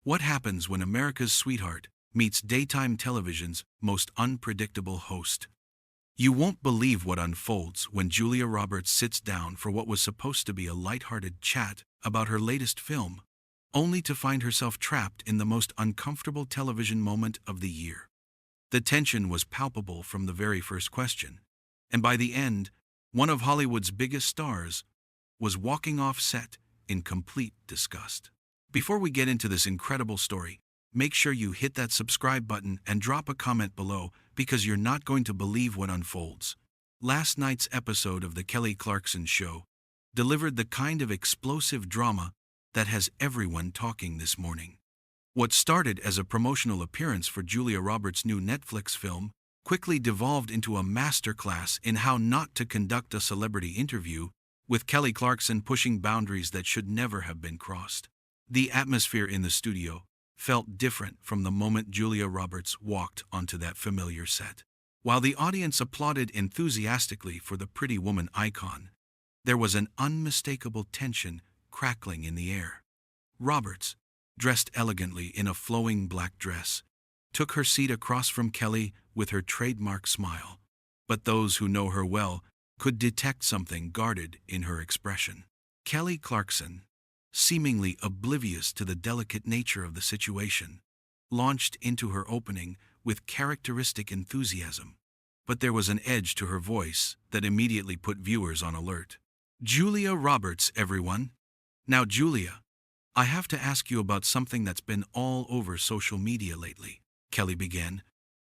What happens when America's sweetheart meets daytime television's most unpredictable host? You won't believe what unfolds when Julia Roberts sits down for what was supposed to be a lighthearted chat about her latest film, only to find herself trapped in the most uncomfortable television moment of the year. The tension was palpable from the very first question, and by the end, one of Hollywood's biggest stars was walking off set in complete disgust. Before we get into this incredible story, make sure you hit that subscribe button and drop a comment below because you're not going to believe what unfolds. Last night's episode of The Kelly Clarkson Show delivered the kind of explosive drama that has everyone talking this morning. What started as a promotional appearance for Julia Roberts' new Netflix film quickly devolved into a masterclass in how not to conduct a celebrity interview, with Kelly Clarkson pushing boundaries that should never have been crossed. The atmosphere in the studio felt different from the moment Julia Roberts walked onto that familiar set. While the audience applauded enthusiastically for the pretty woman icon, there was an unmistakable tension crackling in the air. Roberts, dressed elegantly in a flowing black dress, took her seat across from Kelly with her trademark smile, but those who know her well could detect something guarded in her expression. Kelly Clarkson, seemingly oblivious to the delicate nature of the situation, launched into her opening with characteristic enthusiasm, but there was an edge to her voice that immediately put viewers on alert. "Julia Roberts, everyone. Now, Julia, I have to ask you about something that's been all over social media lately," Kelly began,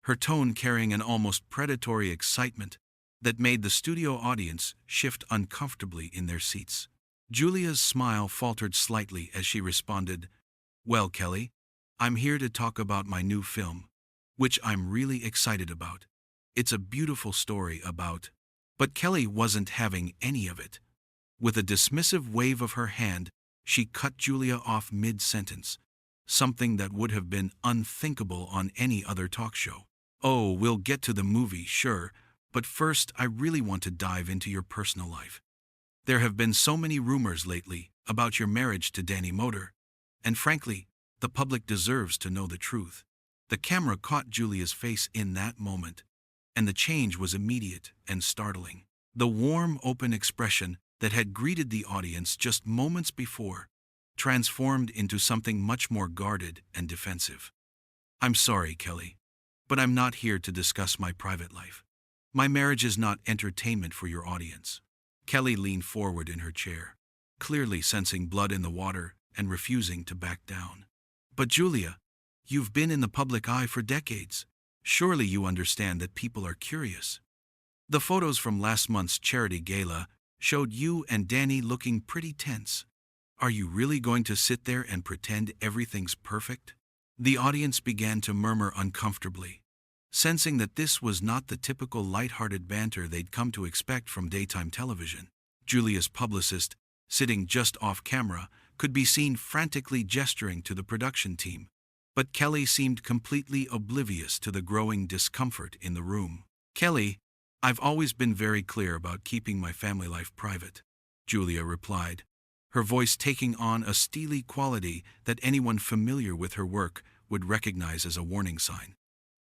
her tone carrying an almost predatory excitement that made the studio audience shift uncomfortably in their seats. Julia's smile faltered slightly as she responded, "Well, Kelly, I'm here to talk about my new film, which I'm really excited about. It's a beautiful story about—" But Kelly wasn't having any of it. With a dismissive wave of her hand, she cut Julia off mid-sentence, something that would have been unthinkable on any other talk show. "Oh, we'll get to the movie, sure, but first I really want to dive into your personal life. There have been so many rumors lately about your marriage to Danny Moder, and frankly, the public deserves to know the truth." The camera caught Julia's face in that moment, and the change was immediate and startling. The warm, open expression that had greeted the audience just moments before transformed into something much more guarded and defensive. "I'm sorry, Kelly, but I'm not here to discuss my private life. My marriage is not entertainment for your audience." Kelly leaned forward in her chair, clearly sensing blood in the water and refusing to back down. "But Julia, you've been in the public eye for decades. Surely you understand that people are curious. The photos from last month's charity gala showed you and Danny looking pretty tense. Are you really going to sit there and pretend everything's perfect?" The audience began to murmur uncomfortably, sensing that this was not the typical lighthearted banter they'd come to expect from daytime television. Julia's publicist, sitting just off camera, could be seen frantically gesturing to the production team, but Kelly seemed completely oblivious to the growing discomfort in the room. "Kelly, I've always been very clear about keeping my family life private," Julia replied, her voice taking on a steely quality that anyone familiar with her work would recognize as a warning sign.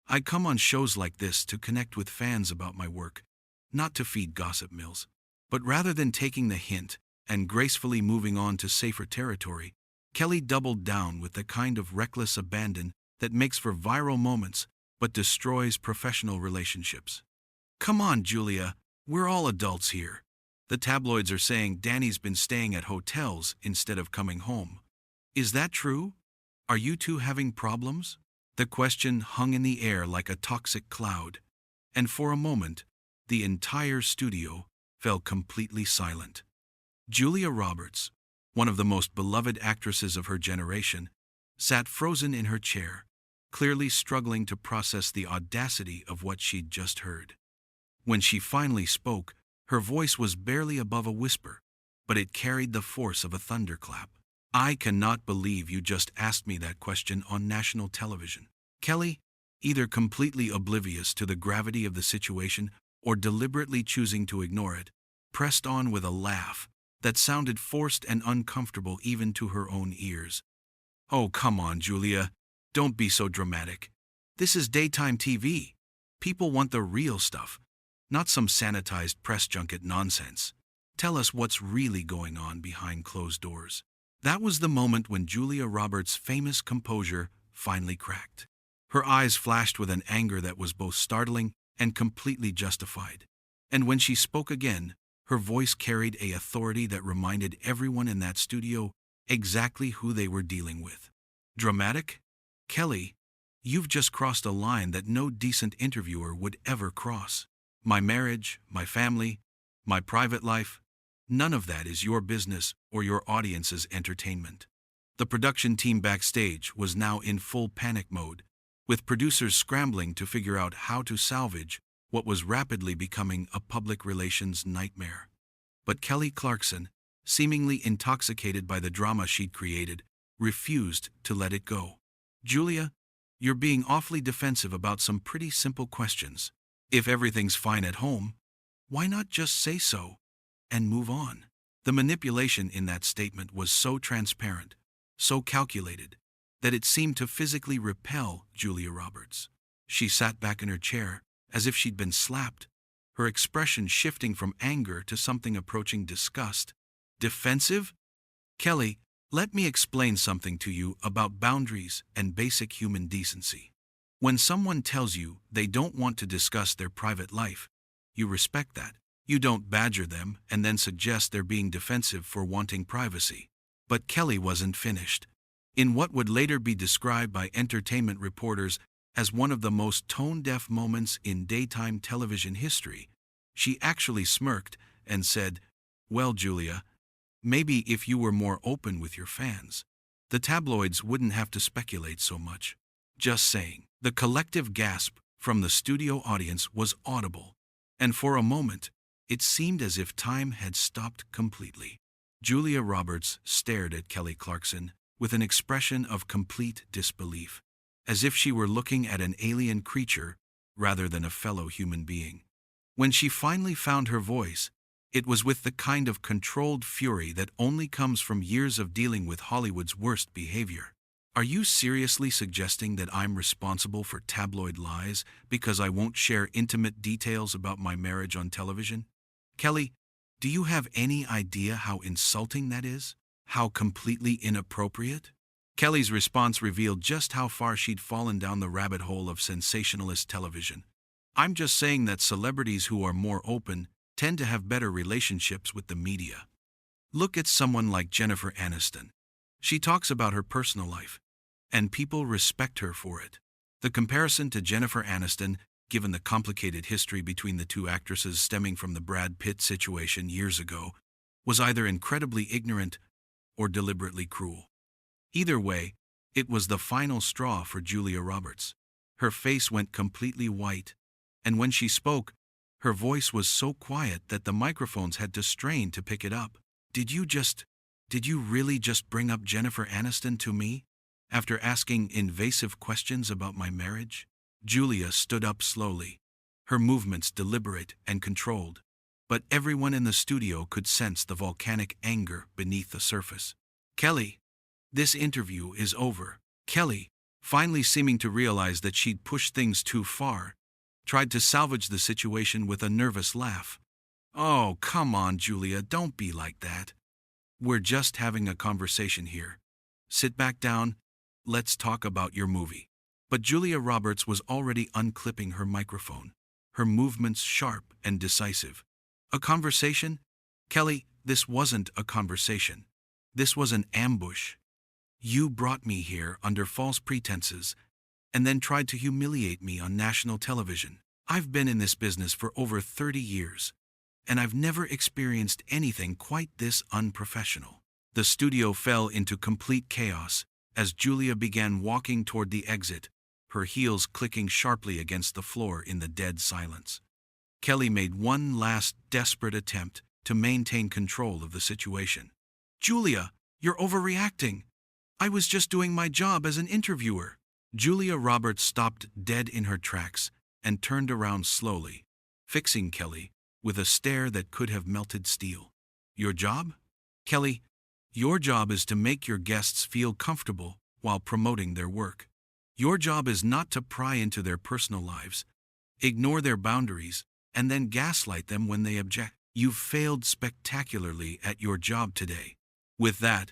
"I come on shows like this to connect with fans about my work, not to feed gossip mills." But rather than taking the hint and gracefully moving on to safer territory, Kelly doubled down with the kind of reckless abandon that makes for viral moments but destroys professional relationships. "Come on, Julia, we're all adults here. The tabloids are saying Danny's been staying at hotels instead of coming home. Is that true? Are you two having problems?" The question hung in the air like a toxic cloud, and for a moment, the entire studio fell completely silent. Julia Roberts, one of the most beloved actresses of her generation, sat frozen in her chair, clearly struggling to process the audacity of what she'd just heard. When she finally spoke, her voice was barely above a whisper, but it carried the force of a thunderclap. "I cannot believe you just asked me that question on national television." Kelly, either completely oblivious to the gravity of the situation or deliberately choosing to ignore it, pressed on with a laugh that sounded forced and uncomfortable even to her own ears. Oh, come on, Julia. Don't be so dramatic. This is daytime TV. People want the real stuff, not some sanitized press junket nonsense. Tell us what's really going on behind closed doors. That was the moment when Julia Roberts' famous composure finally cracked. Her eyes flashed with an anger that was both startling and completely justified. And when she spoke again, her voice carried an authority that reminded everyone in that studio exactly who they were dealing with. Dramatic? Kelly, you've just crossed a line that no decent interviewer would ever cross. My marriage, my family, my private life, none of that is your business or your audience's entertainment. The production team backstage was now in full panic mode, with producers scrambling to figure out how to salvage what was rapidly becoming a public relations nightmare. But Kelly Clarkson, seemingly intoxicated by the drama she'd created, refused to let it go. Julia, you're being awfully defensive about some pretty simple questions. If everything's fine at home, why not just say so and move on? The manipulation in that statement was so transparent, so calculated, that it seemed to physically repel Julia Roberts. She sat back in her chair, as if she'd been slapped, her expression shifting from anger to something approaching disgust. Defensive? Kelly, let me explain something to you about boundaries and basic human decency. When someone tells you they don't want to discuss their private life, you respect that. You don't badger them and then suggest they're being defensive for wanting privacy. But Kelly wasn't finished. In what would later be described by entertainment reporters as one of the most tone-deaf moments in daytime television history, she actually smirked and said, "Well, Julia, maybe if you were more open with your fans, the tabloids wouldn't have to speculate so much." Just saying. The collective gasp from the studio audience was audible, and for a moment, it seemed as if time had stopped completely. Julia Roberts stared at Kelly Clarkson with an expression of complete disbelief, as if she were looking at an alien creature rather than a fellow human being. When she finally found her voice, it was with the kind of controlled fury that only comes from years of dealing with Hollywood's worst behavior. Are you seriously suggesting that I'm responsible for tabloid lies because I won't share intimate details about my marriage on television? Kelly, do you have any idea how insulting that is? How completely inappropriate? Kelly's response revealed just how far she'd fallen down the rabbit hole of sensationalist television. I'm just saying that celebrities who are more open tend to have better relationships with the media. Look at someone like Jennifer Aniston. She talks about her personal life, and people respect her for it. The comparison to Jennifer Aniston, given the complicated history between the two actresses stemming from the Brad Pitt situation years ago, was either incredibly ignorant or deliberately cruel. Either way, it was the final straw for Julia Roberts. Her face went completely white, and when she spoke, her voice was so quiet that the microphones had to strain to pick it up. Did you really just bring up Jennifer Aniston to me? After asking invasive questions about my marriage? Julia stood up slowly, her movements deliberate and controlled, but everyone in the studio could sense the volcanic anger beneath the surface. Kelly, this interview is over. Kelly, finally seeming to realize that she'd pushed things too far, tried to salvage the situation with a nervous laugh. Oh, come on, Julia, don't be like that. We're just having a conversation here. Sit back down, let's talk about your movie. But Julia Roberts was already unclipping her microphone, her movements sharp and decisive. A conversation? Kelly, this wasn't a conversation. This was an ambush. You brought me here under false pretenses and then tried to humiliate me on national television. I've been in this business for over 30 years, and I've never experienced anything quite this unprofessional. The studio fell into complete chaos as Julia began walking toward the exit, her heels clicking sharply against the floor in the dead silence. Kelly made one last desperate attempt to maintain control of the situation. Julia, you're overreacting. I was just doing my job as an interviewer. Julia Roberts stopped dead in her tracks and turned around slowly, fixing Kelly with a stare that could have melted steel. Your job? Kelly, your job is to make your guests feel comfortable while promoting their work. Your job is not to pry into their personal lives, ignore their boundaries, and then gaslight them when they object. You've failed spectacularly at your job today. With that,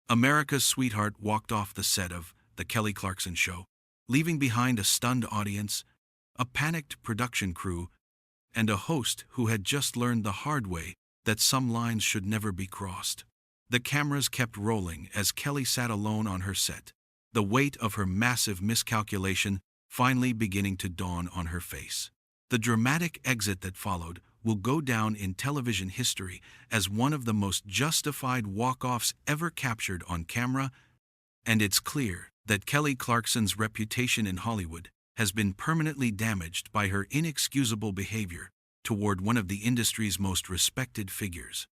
America's Sweetheart walked off the set of The Kelly Clarkson Show, leaving behind a stunned audience, a panicked production crew, and a host who had just learned the hard way that some lines should never be crossed. The cameras kept rolling as Kelly sat alone on her set, the weight of her massive miscalculation finally beginning to dawn on her face. The dramatic exit that followed will go down in television history as one of the most justified walk-offs ever captured on camera, and it's clear that Kelly Clarkson's reputation in Hollywood has been permanently damaged by her inexcusable behavior toward one of the industry's most respected figures.